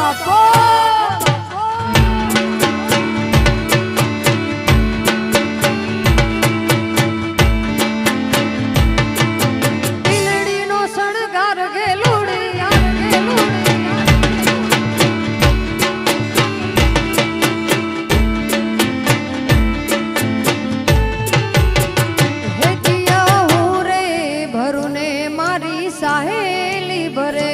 બાપો ઈલડીનો શણગાર ગેલુડી યાર ગેલુડી હે જીયા હું રે ભરુને મારી સાહેલી ભરે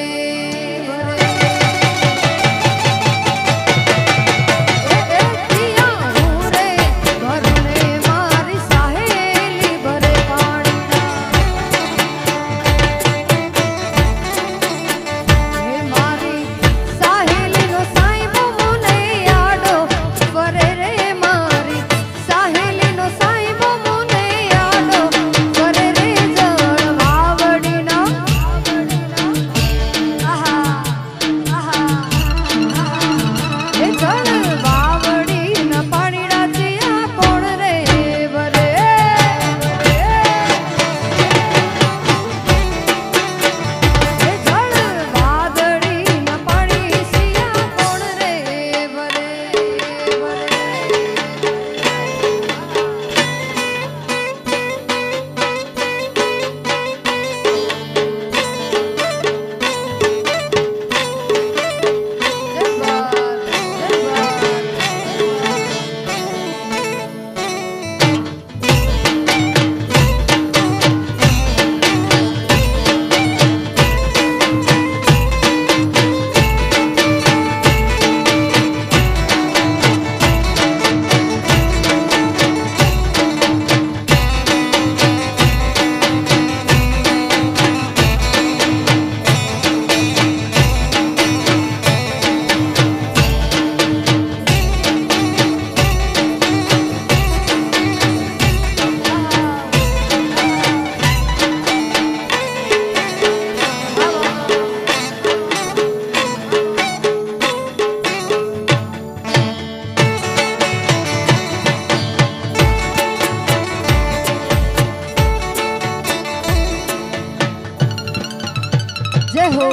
જય હો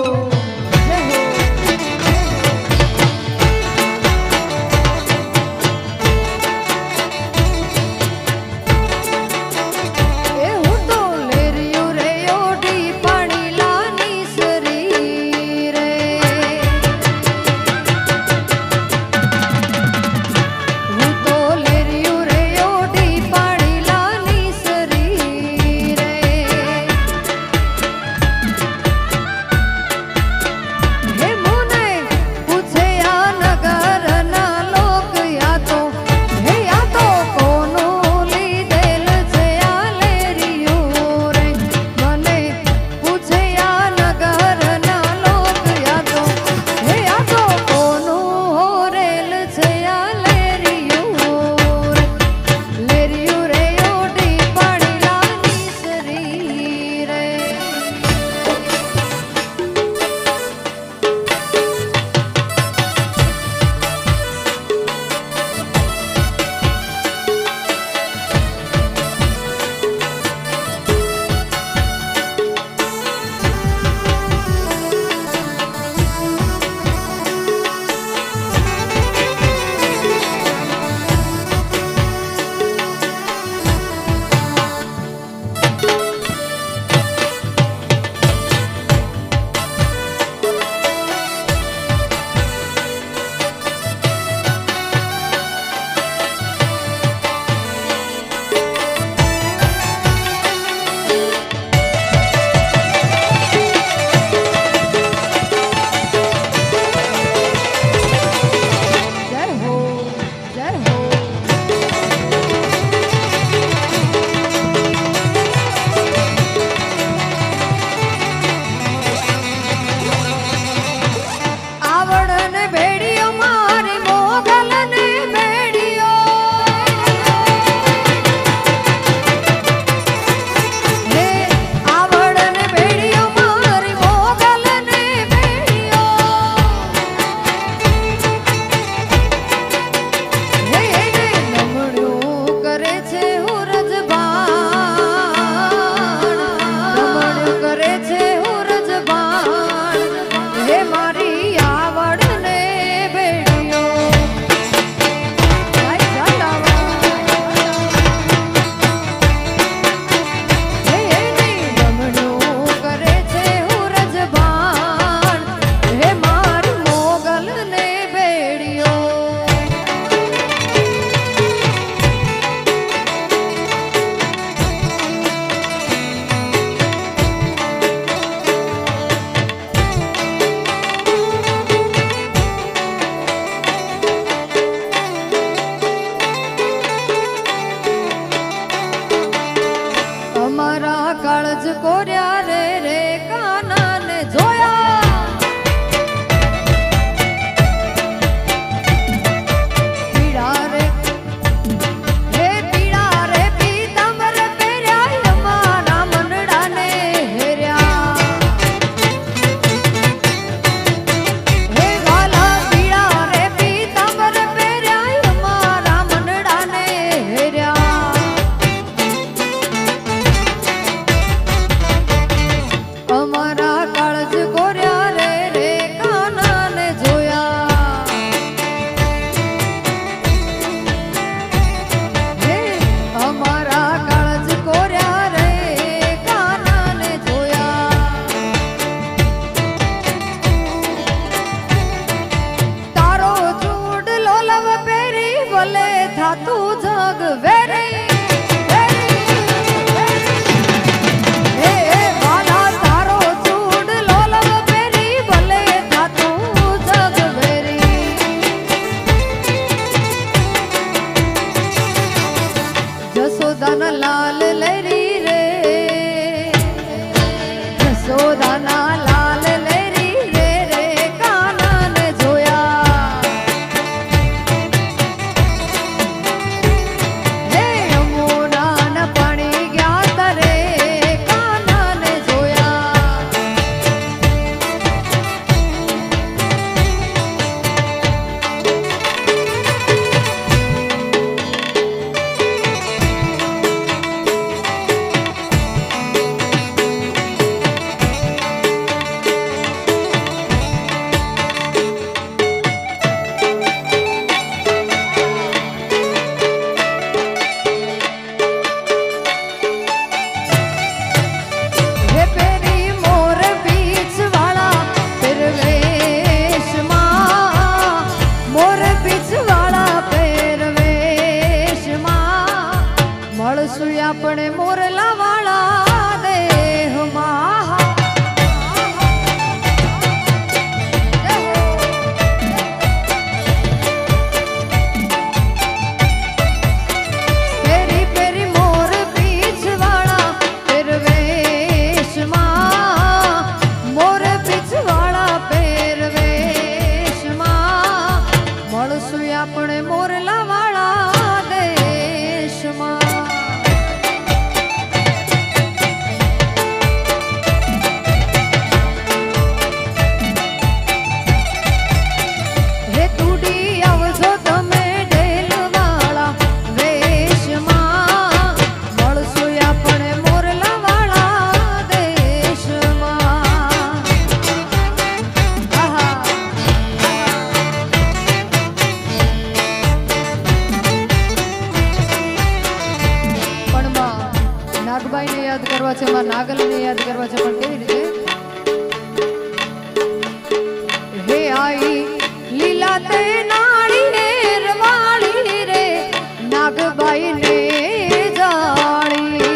જય હો એ હું તો લેરિયો રે ઓઢી પાણી લાની સરી રે હું તો લેરિયો રે ઓઢી પાણી લાની સરી રે કોર્યા રે કાના ને જોયા પીડા રે હે પીડા રે પીતાંબર પહેર્યા અમારા મનડા ને હેર્યા હે વાલા પીડા રે પીતાંબર પહેર્યા અમારા મનડા ને હેર્યા અમારા કાળજ કોર્યા રે કાના ને જોયા હે અમારા કાળજ કોર્યા રે કાના ને જોયા તારો ચૂડલો લવ પહેરી ભલે થાતું જગ વેરી જસોદાના લાલ લેરી રે જસોદાના લાલ લેરી રે કાના ને જોયા હે યમુના ના પાણી ગયા તરે કાના ને જોયા હે પેરી મોર બીચ વાળા પહેરવેશમાં મોર બીચ વાળા પહેરવેશમાં મળશું આપણે મોરલા વાળા દેહમાં પેરી પેરી મોર બીચ વાળા પહેરવેશમાં મોર બીચ વાળા પહેરવેશમાં મળશું આપણે મોરલા વાળા દેશમાં હે તુડી આવજો તમે ઢેલવાળા વેશમાં મળશું આપણે મોરલા વાળા દેશમાં આહા પણ નાગબાઈને યાદ કરવા છે માં નાગલને યાદ કરવા છે પણ કેવી રીતે હે આઈ લીલા તે નાળિયેર વાળી રે નાગબાઈ ને જાળી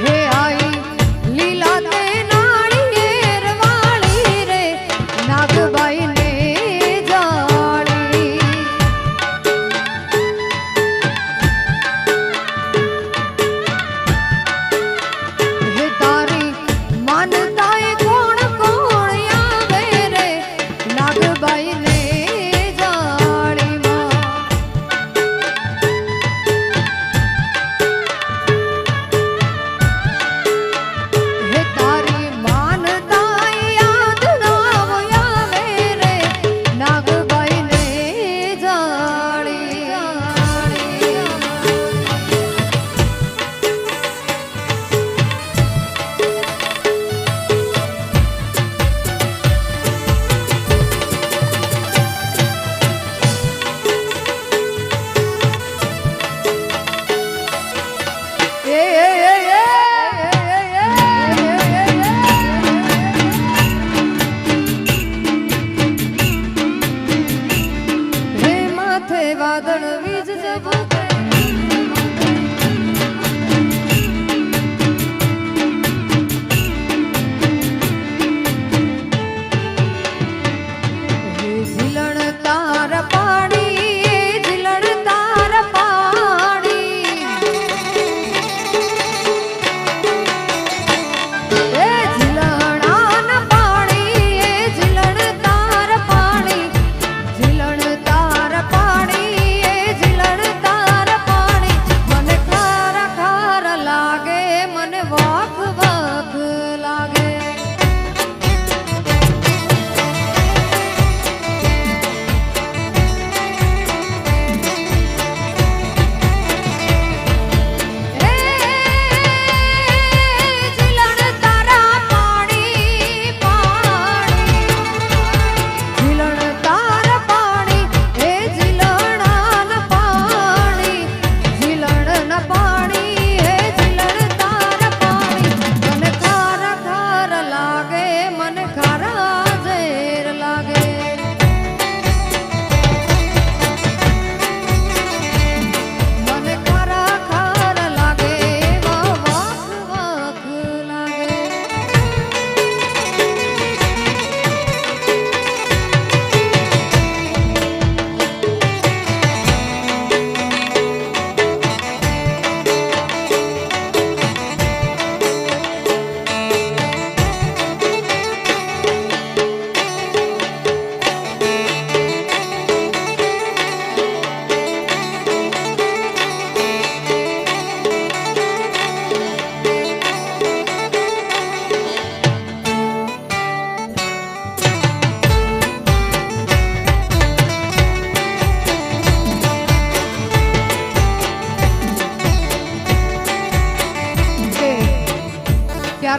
હે આઈ લીલા તે નાળિયેર વાળી રે નાગબાઈ ને જાળી હે તારી માનતાએ કોણ કોણ આવે રે નાગબાઈ ને જાળીમાં હે તારી માનતાએ યાદ નાવ આવે રે નાગબાઈ ને જાળી હે માથે વાદળ વીજ જવું હે ઝીલણ તાર પાડી ઝીલણ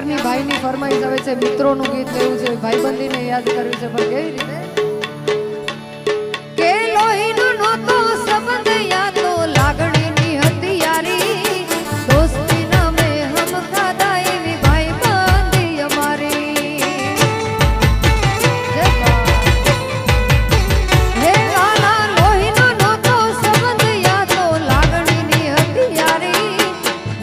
ક્યારની ભાઈની ફરમાઈશ આવે છે મિત્રોનું ગીત લેવું છે ભાઈબંધીને યાદ કર્યું છે પણ કેવી રીતે કે લોહીનો નહોતો સંબંધ યા તો લાગણીની હતી યારી દોસ્તી નામે હમ ખાધા એવી ભાઈબંધી અમારી હે વાલા લોહીનો નહોતો સંબંધ યા તો લાગણીની હતી યારી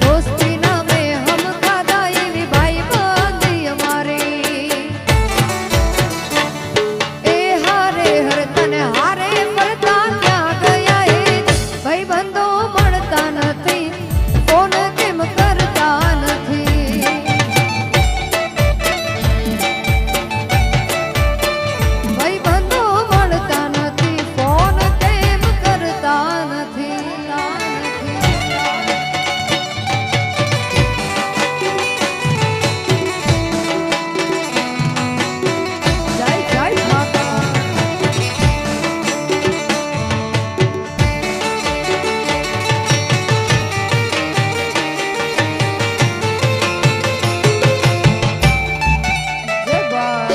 દોસ્તી નામે હમ ખાધા એવી ભાઈબંધી અમારી એ હારે હર તને હારે ફરતા ક્યાં ગયા એ ભાઈબંધો મળતા નથી ફોન કેમ કરતા નથી ભાઈબંધો મળતા નથી ફોન કેમ કરતા નથી જય જય માતા જય બા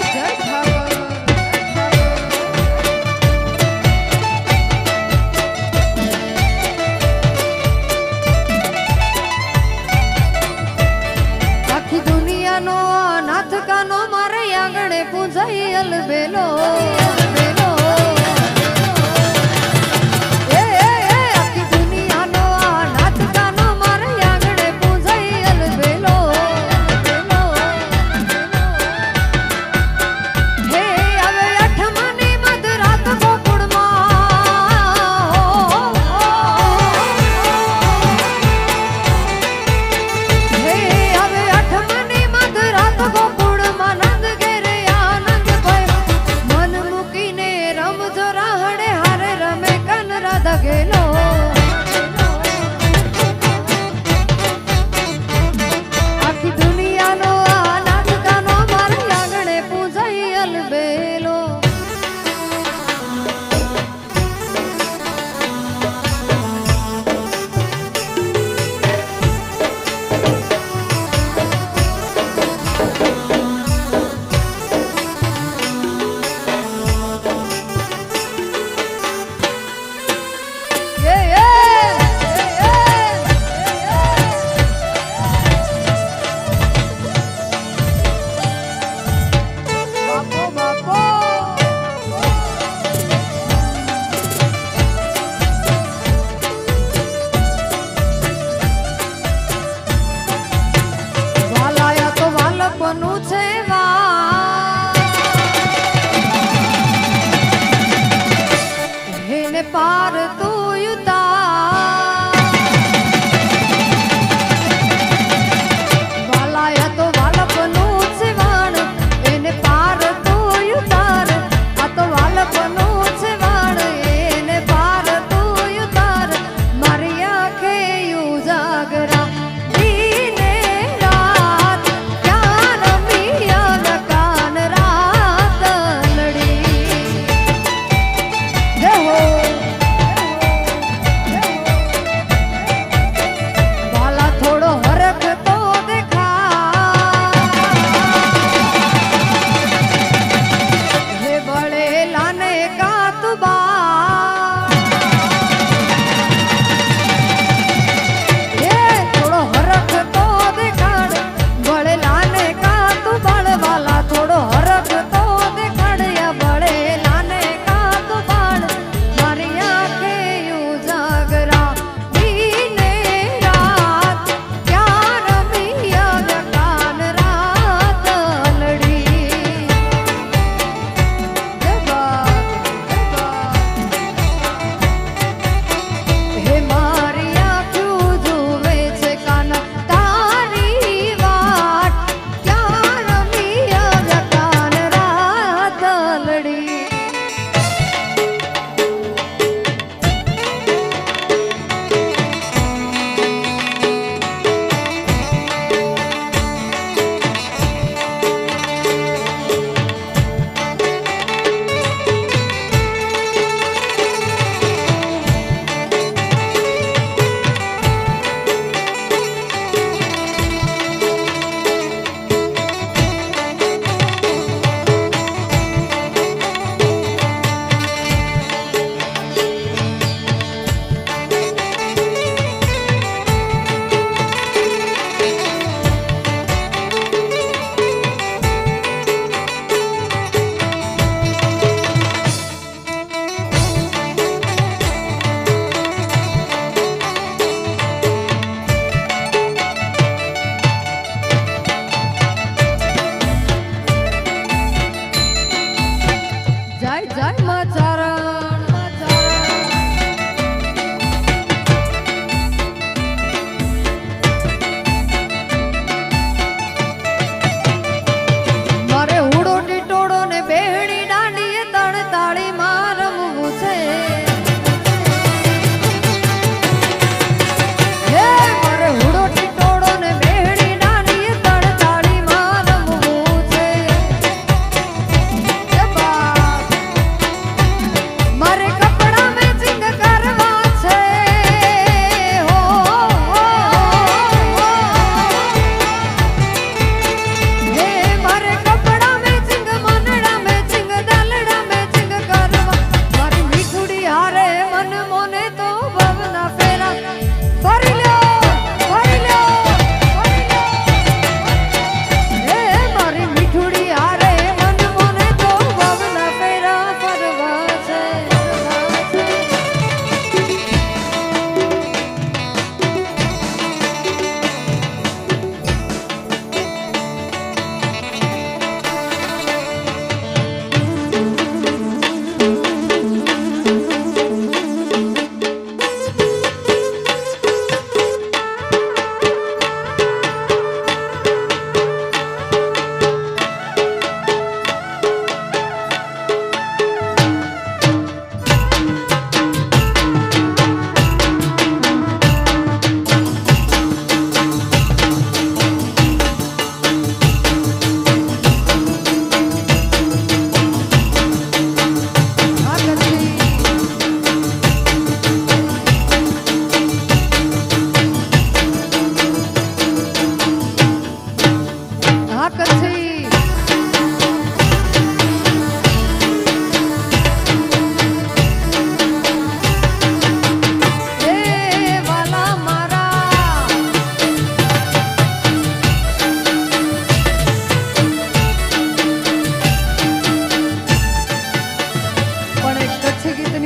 જય જય આખી દુનિયાનો નાથ કાનો મારે આંગણે પૂજાઈ અલબેલો અલબેલો એ આખી દુનિયાનો નાથ કાનો મારે આંગણે પૂજાઈ અલબેલો અલબેલો હે હવે અઠમની મધરાત ગોકુળમાં હે હવે અઠમની મધરાત ગોકુળમાં નંદ ઘેરે આનંદ ભયો મન મૂકીને રમજો રાહડે હારે રમે કન રાધા ગેલો આખી દુનિયાનો નાથ કાનો મારે આંગણે પૂજાઈ અલબેલો એ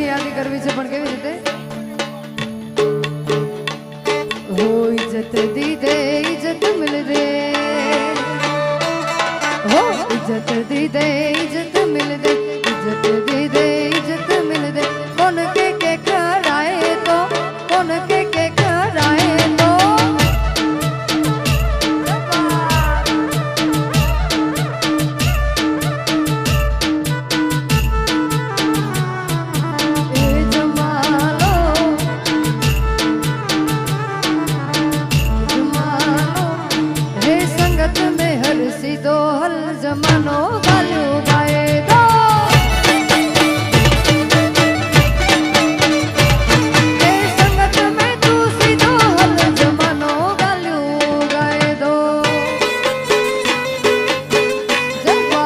ની યાદી કરવી છે પણ કેવી રીતે હો ઇજ્જત દીદે ઇજ્જત મિલ દે हो इज्जत दी दे इज्जत मिल दे इज्जत दी दे इज्जत मिल दे कौन के कराए तो कौन के कराए तो ए जमालो जमालो रे संगत में हर सीधो हल जमानो गालियो गाए दो ए संगत में तू सीधो हल जमानो गालियो गाए दो जब्बा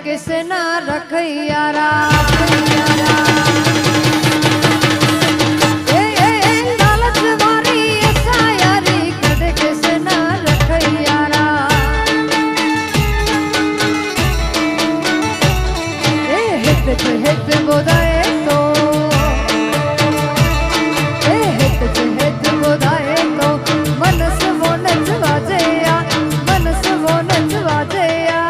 किसे ना रखैयारा लालच वारी ऐसा यारी कदे किसे ना रखैयारा हित बोदाए तो हित बोदाए तो मनस वो नचवाजेया मनस वो नचवाजेया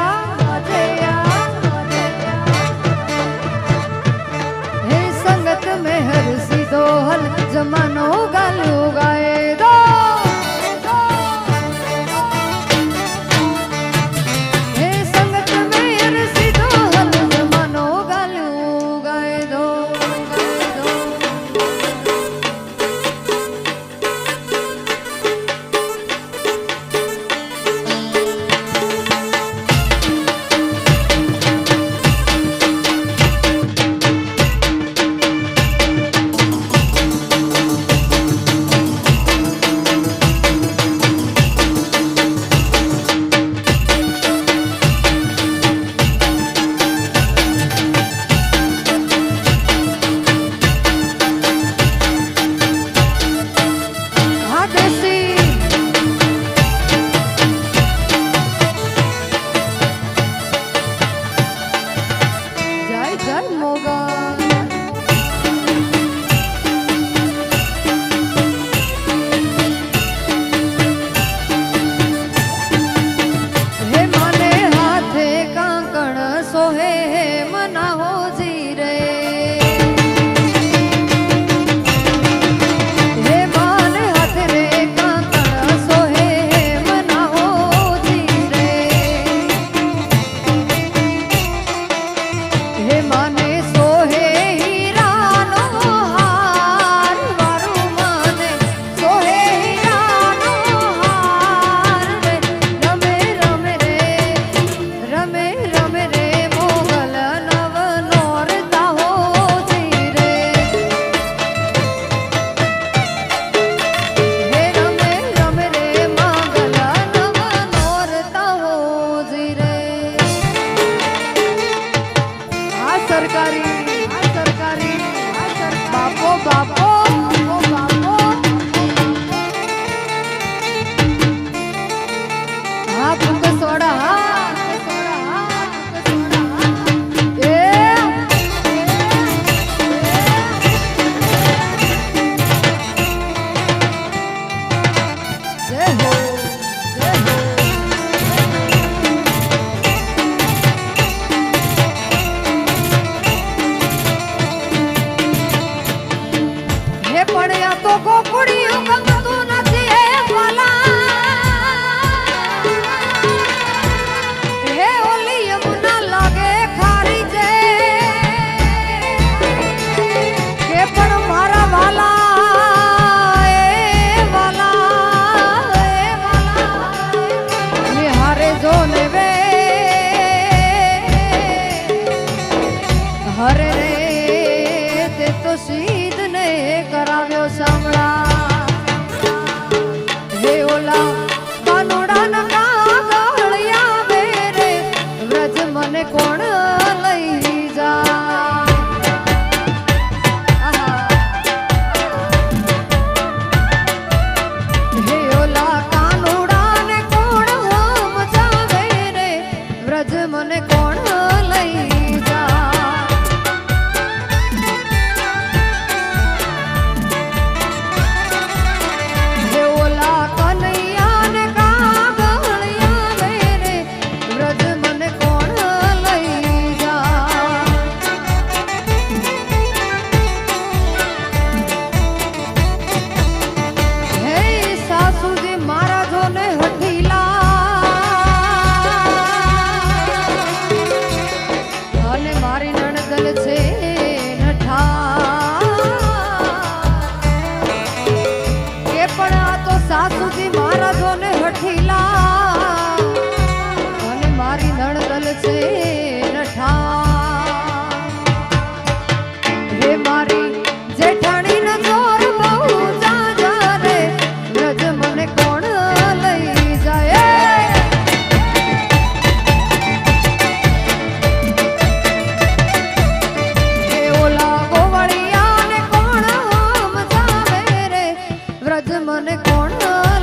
કોણ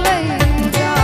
લઈ જાય.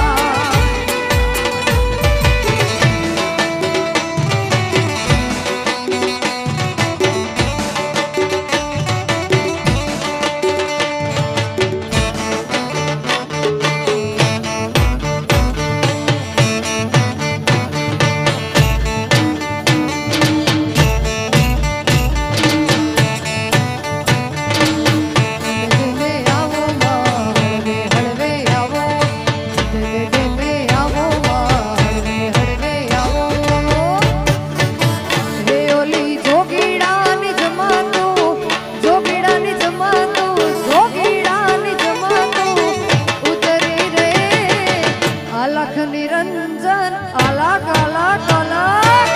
નિરંજન અલગ અલગ અલગ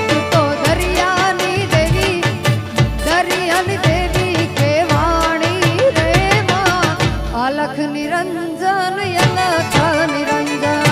તું તો દરિયાની દેવી કેવાણી રે માં અલખ નિરંજન અલખ નિરંજન.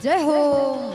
જય હો.